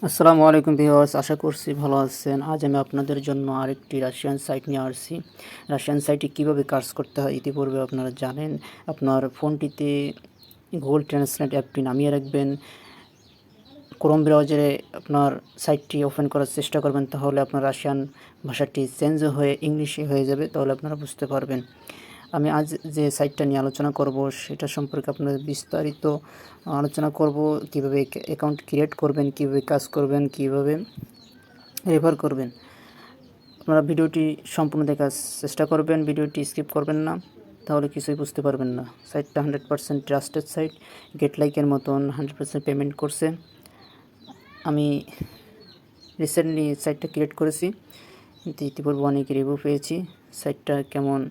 আসসালামু আলাইকুম ভিউয়ার্স, আশা করছি ভালো আছেন। আজ আমি আপনাদের জন্য আরেকটি রাশিয়ান সাইট নিয়ে আসছি। রাশিয়ান সাইটে কীভাবে কাজ করতে হয় ইতিপূর্বে আপনারা জানেন। আপনার ফোনটিতে গুগল ট্রান্সলেট অ্যাপটি নামিয়ে রাখবেন। ক্রোম ব্রাউজারে আপনার সাইটটি ওপেন করার চেষ্টা করবেন, তাহলে আপনার রাশিয়ান ভাষাটি চেঞ্জ হয়ে ইংলিশে হয়ে যাবে, তাহলে আপনারা বুঝতে পারবেন। আমি আজ যে সাইটটা নিয়ে আলোচনা করব সেটা সম্পর্কে আপনাদের বিস্তারিত আলোচনা করব। কিভাবে অ্যাকাউন্ট ক্রিয়েট করবেন, কিভাবে কাজ করবেন, কিভাবে রেফার করবেন। আপনারা ভিডিওটি সম্পূর্ণ দেখার চেষ্টা করবেন, ভিডিওটি স্কিপ করবেন না, তাহলে কিছুই বুঝতে পারবেন না। সাইটটা 100% ট্রাস্টেড সাইট, গেট লাইকের মতন 100% পেমেন্ট করছে। আমি রিসেন্টলি সাইটটা ক্রিয়েট করেছি, কিন্তু ইতিপূর্বে অনেক রিভিউ পেয়েছি। সাইটটা কেমন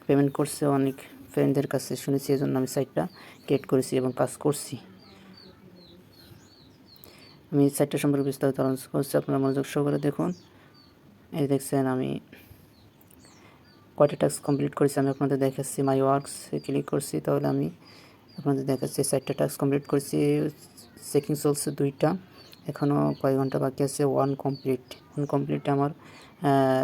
পেমেন্ট করছে অনেক ফ্রেন্ডদের কাছে শুনেছি, এজন্য আমি সাইটটা ক্রিয়েট করেছি এবং কাজ করছি। আমি সাইটটা সম্পর্কে বিস্তারিত আলোচনা করছি, আপনারা মনোযোগ সহকারে দেখুন। এই দেখছেন আমি কয়টা টাস্ক কমপ্লিট করেছি, আমি আপনাদের দেখাচ্ছি। মাই ওয়ার্কস ক্লিক করছি, তাহলে আমি আপনাদের দেখাচ্ছি সাইটটা টাস্ক কমপ্লিট করেছি। চেকিং চলছে 2টা, এখনও কয়েক ঘন্টা বাকি আছে। ওয়ান কমপ্লিট আমার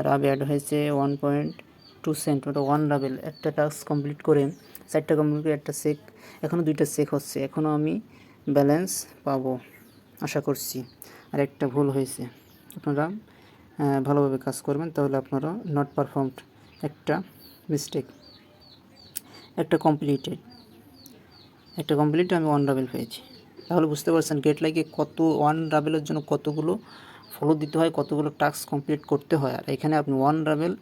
রাব অ্যাড হয়েছে 1.2 সেন্ট, ওটা 1 রাবেল। একটা টাস্ক কমপ্লিট করে সাইটটা কমপ্লিট করে একটা চেক, এখনও 2টা চেক হচ্ছে, এখনও আমি ব্যালেন্স পাবো আশা করছি। আর একটা ভুল হয়েছে, আপনারা ভালোভাবে কাজ করবেন, তাহলে আপনারা নট পারফর্মড, একটা মিস্টেক, একটা কমপ্লিট আমি 1 রাবেল পেয়েছি। তাহলে বুঝতে পারছেন গেট লাইকে কত 1 রাবেলের জন্য কতগুলো ফলো দিতে হয়, কতগুলো টাস্ক কমপ্লিট করতে হয়। আর এখানে আপনি 1 রাবেল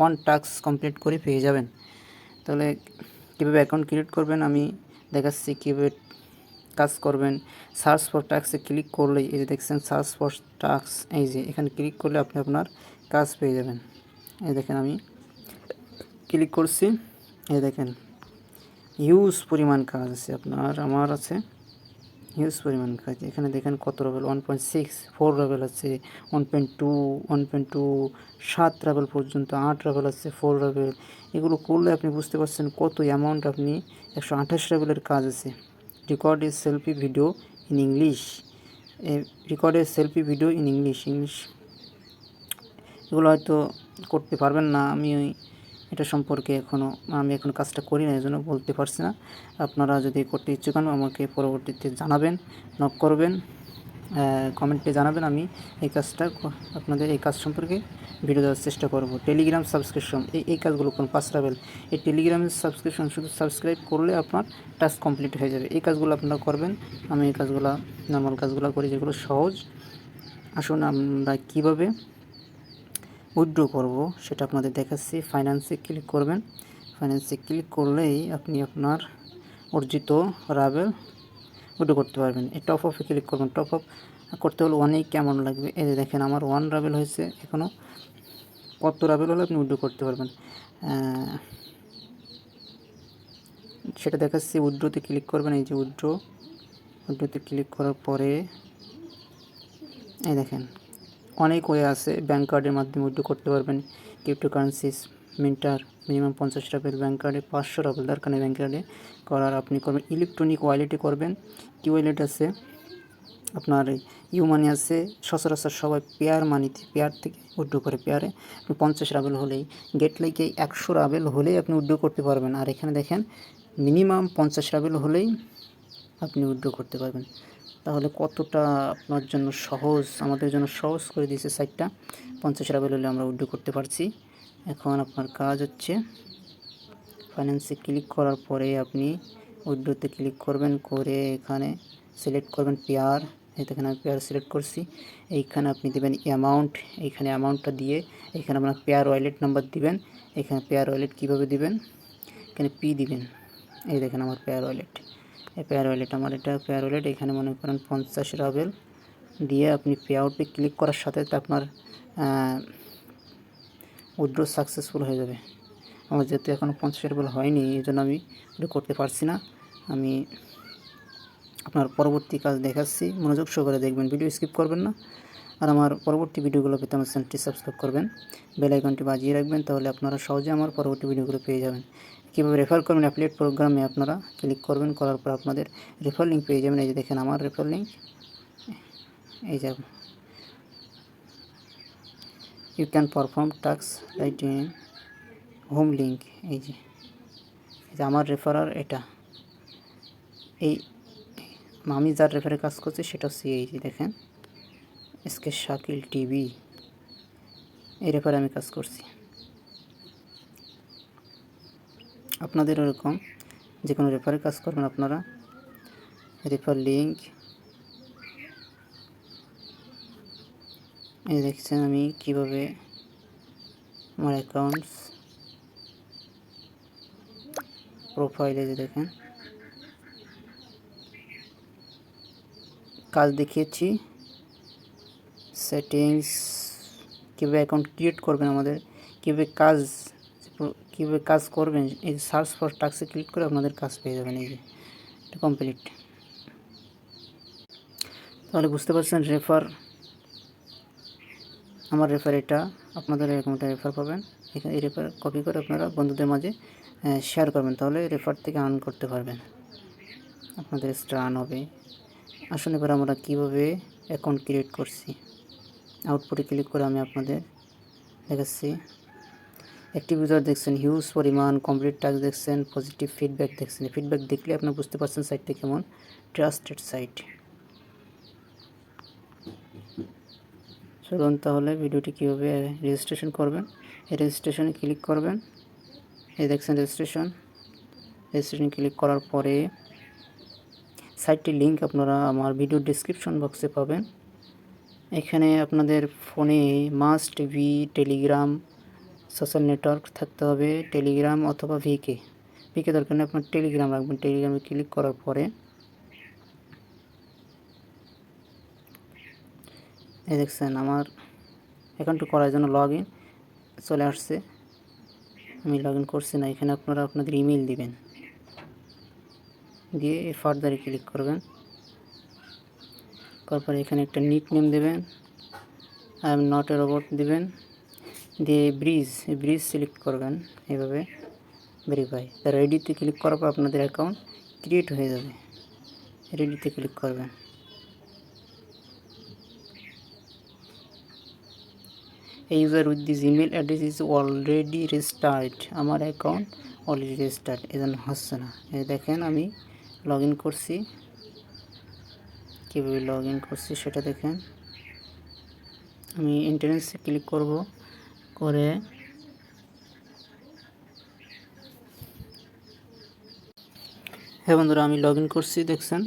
1 টাস্ক কমপ্লিট করে পেয়ে যাবেন। তাহলে কীভাবে অ্যাকাউন্ট ক্রিয়েট করবেন আমি দেখাচ্ছি, কীভাবে কাজ করবেন। সার্চ ফর টাস্কে ক্লিক করলেই এই যে দেখছেন সার্চ ফর টাস্ক, এই যে এখানে ক্লিক করলে আপনি আপনার কাজ পেয়ে যাবেন। এই দেখেন আমি ক্লিক করছি, এই দেখেন হিউজ পরিমাণ কাজ আছে আমার আছে হিউজ পরিমাণ কাজ। এখানে দেখেন কত রাবেল, 1.6, 4 রাবেল আছে, 1.2, 7 রাবেল পর্যন্ত, 8 রাবেল আছে, 4 রাবেল। এগুলো করলে আপনি বুঝতে পারছেন কত অ্যামাউন্ট, আপনি 128 রাবেলের কাজ আছে। Record a selfie video in English, English এগুলো হয়তো করতে পারবেন না। আমি এটা সম্পর্কে আমি এখন কাজটা করি না, এজন্য বলতে পারছি না। আপনারা যদি করতে ইচ্ছুক হন আমাকে পরবর্তীতে জানাবেন, নক করবেন, কমেন্টে জানাবেন। আমি আপনাদের এই কাজ সম্পর্কে ভিডিও দেওয়ার চেষ্টা করব। টেলিগ্রাম সাবস্ক্রিপশন, এই কাজগুলো কোন 5 রাবেল। এই টেলিগ্রামের সাবস্ক্রিপশন শুধু সাবস্ক্রাইব করলে আপনার টাস্ক কমপ্লিট হয়ে যাবে। এই কাজগুলো আপনারা করবেন। আমি এই কাজগুলো নর্মাল কাজগুলো করি যেগুলো সহজ। আসুন আমরা কীভাবে উইথড্র করব সেটা আপনাদের দেখাচ্ছি। ফাইন্যান্সে ক্লিক করবেন, ফাইন্যান্সে ক্লিক করলেই আপনি আপনার অর্জিত রাবেল উইথড্র করতে পারবেন। এই টপ আপে ক্লিক করবেন। টপ আপ করতে হলে অনেক কেমন লাগবে, এই যে দেখেন আমার 1 রাবেল হয়েছে। এখনও কত রাবেল হলে আপনি উইথড্র করতে পারবেন সেটা দেখাচ্ছি। উইথড্রোতে ক্লিক করবেন, এই যে উইথড্রোতে ক্লিক করার পরে এই দেখেন অনেক ওয়ে আছে। ব্যাঙ্ক কার্ডের মাধ্যমে উইথড্র করতে পারবেন। ক্রিপ্টোকারেন্সিস মিন্টার মিনিমাম 50 রাবেল, ব্যাঙ্ক কার্ডে 500 রাবেল দরকার নেই। ব্যাঙ্ক কার্ডে করার আপনি করবেন ইলেকট্রনিক ওয়ালেটে করবেন। কি ওয়ালেট আছে আপনার, ইউ মানি আছে। সচরাচর সবাই পেয়ার থেকে উইথড্র করে। পেয়ারে আপনি 50 রাবেল হলেই, গেট লাইকে 100 রাবেল হলেই আপনি উইথড্র করতে পারবেন। আর এখানে দেখেন মিনিমাম 50 রাবেল হলেই আপনি উইথড্র করতে পারবেন। তাহলে কতটা আপনার জন্য সহজ, আমাদের জন্য সহজ করে দিয়েছে সাইটটা। 50 রাবেল হলে আমরা উইথড্র করতে পারছি। এখন আপনার কাজ হচ্ছে ফাইন্যান্সে ক্লিক করার পরে আপনি উইথড্রোতে ক্লিক করবেন, করে এখানে সিলেক্ট করবেন পেয়ার। এখানে আমি পেয়ার সিলেক্ট করছি। এইখানে আপনি দেবেন অ্যামাউন্ট, এইখানে অ্যামাউন্টটা দিয়ে এখানে আপনার পেয়ার ওয়ালেট নাম্বার দিবেন। এখানে পেয়ার ওয়ালেট কীভাবে দিবেন, এখানে পি দিবেন। এই দেখেন আমার পেয়ার ওয়ালেট, এই পেয়ার ওয়ালেট আমার, এটা পেয়ার ওয়ালেট। এখানে মনে করেন 50 রাবেল দিয়ে আপনি পে আউটে ক্লিক করার সাথে আপনার উইথড্র সাকসেসফুল হয়ে যাবে। আমার যেহেতু এখনও 50 রাবেল হয়নি, এই জন্য আমি এটা করতে পারছি না। আমি আপনার পরবর্তী কাজ দেখাচ্ছি, মনোযোগ সহকারে দেখবেন, ভিডিও স্কিপ করবেন না। আর আমার পরবর্তী ভিডিওগুলো পেতে আমার চ্যানেলটি সাবস্ক্রাইব করবেন, বেল আইকনটি বাজিয়ে রাখবেন, তাহলে আপনারা সহজে আমার পরবর্তী ভিডিওগুলো পেয়ে যাবেন। কীভাবে রেফার করবেন, অ্যাফিলিয়েট প্রোগ্রামে আপনারা ক্লিক করবেন, করার পর আপনাদের রেফার লিঙ্ক পেয়ে যাবেন। এই যে দেখেন আমার রেফার লিঙ্ক, এই যে you can perform task right in home link. এই যে আমার রেফারার এটা, এই আমি যার রেফারে কাজ করছি সেটা হচ্ছে এই যে দেখেন এসকে শাকিল টিভি, এই রেফারে আমি কাজ করছি। আপনাদের এরকম যে কোনো রেফারে কাজ করবেন আপনারা। রেফার লিঙ্ক এই দেখছেন আমি কিভাবে আমার অ্যাকাউন্টস প্রোফাইলে যে দেখেন কাজ দেখিয়েছি। সেটিংস কীভাবে অ্যাকাউন্ট ক্রিয়েট করবেন, আমাদের কীভাবে কাজ করবেন, এই সার্চ ফর টাস্কে ক্লিক করে আপনাদের কাজ পেয়ে যাবেন। এই যে এটা কমপ্লিট। তাহলে বুঝতে পারছেন আমার রেফার এটা, আপনাদের এরকম একটা রেফার পাবেন। এখানে এই রেফার কপি করে আপনারা বন্ধুদের মাঝে শেয়ার করবেন, তাহলে রেফার থেকে আর্ন করতে পারবেন, আপনাদের এক্সট্রা আর্ন হবে। আসুন এবার আমরা কীভাবে অ্যাকাউন্ট ক্রিয়েট করছি আউটপুটে ক্লিক করে আমি আপনাদের দেখাচ্ছি। অ্যাক্টিভ ইউজার দেখছেন, হিউজ পরিমাণ, কমপ্লিট টাস্ক দেখছেন, পজিটিভ ফিডব্যাক দেখছেন। ফিডব্যাক দেখলে আপনি বুঝতে পারছেন সাইটটা কেমন ট্রাস্টেড সাইট। চলুন তাহলে ভিডিওটি কীভাবে রেজিস্ট্রেশন করবেন। এই রেজিস্ট্রেশনে ক্লিক করবেন। এই দেখছেন রেজিস্ট্রেশন ক্লিক করার পরে সাইটটির লিঙ্ক আপনারা আমার ভিডিও ডেসক্রিপশন বক্সে পাবেন। এখানে আপনাদের ফোনে must be Telegram social network থাকতে হবে, টেলিগ্রাম অথবা ভিকে দরকার নেই, আপনার টেলিগ্রাম রাখবেন। টেলিগ্রামে ক্লিক করার পরে এই দেখছেন আমার অ্যাকাউন্টটি করার জন্য লগ ইন চলে আসছে। আমি লগ ইন করছি না। এখানে আপনারা আপনাদের ইমেল দিবেন, দিয়ে ফার্দারে ক্লিক করবেন। তারপরে এখানে একটা নিক নেম দেবেন, I am not a robot দেবেন, দিয়ে ব্রিজ সিলেক্ট করবেন। এইভাবে ভেরিফাই, তার রেডিতে ক্লিক করার পর আপনাদের অ্যাকাউন্ট ক্রিয়েট হয়ে যাবে। রেডিতে ক্লিক করবেন। A user with this email address is already registered, আমার অ্যাকাউন্ট অলরেডি রেজিস্টার্ড, এজন্য হচ্ছে না। এই দেখেন আমি লগ ইন করছি, কীভাবে লগ ইন করছি সেটা দেখেন। আমি এন্ট্রান্সে ক্লিক করব, করে হ্যাঁ বন্ধুরা আমি লগ ইন করছি। দেখছেন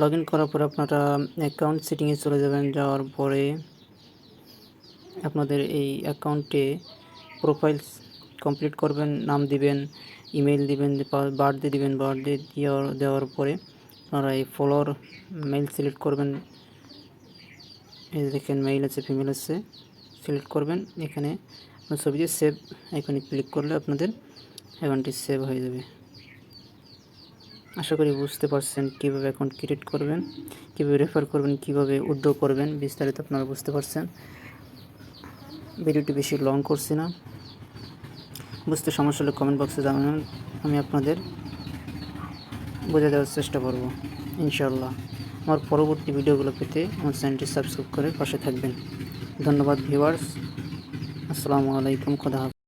লগ ইন করার পর আপনারা অ্যাকাউন্ট সেটিংয়ে চলে যাবেন। যাওয়ার পরে আপনাদের এই অ্যাকাউন্টে প্রোফাইল কমপ্লিট করবেন, নাম দিবেন, ইমেল দিবেন, বার্থডে দিবেন। বার্থডে দেওয়ার পরে আপনারা এই ফলোয়ার মেল সিলেক্ট করবেন। এই দেখেন মেল আছে, ফিমেল আছে, সিলেক্ট করবেন। এখানে আপনার ছবি দিয়ে সেভ আইকনে ক্লিক করলে আপনাদের অ্যাকাউন্টটি সেভ হয়ে যাবে। আশা করি বুঝতে পারছেন কীভাবে অ্যাকাউন্ট ক্রিয়েট করবেন, কীভাবে রেফার করবেন, কীভাবে উইথড্র করবেন, বিস্তারিত আপনারা বুঝতে পারছেন। ভিডিওটি বেশি লং করছি না। বুঝতে সমস্যা হলে কমেন্ট বক্সে জানাবেন, আমি আপনাদের বোঝা দেওয়ার চেষ্টা করব ইনশাআল্লাহ। আমার পরবর্তী ভিডিওগুলো পেতে আমার চ্যানেলটি সাবস্ক্রাইব করে পাশে থাকবেন। ধন্যবাদ ভিউয়ার্স, আসসালামু আলাইকুম, খোদা হাফেজ।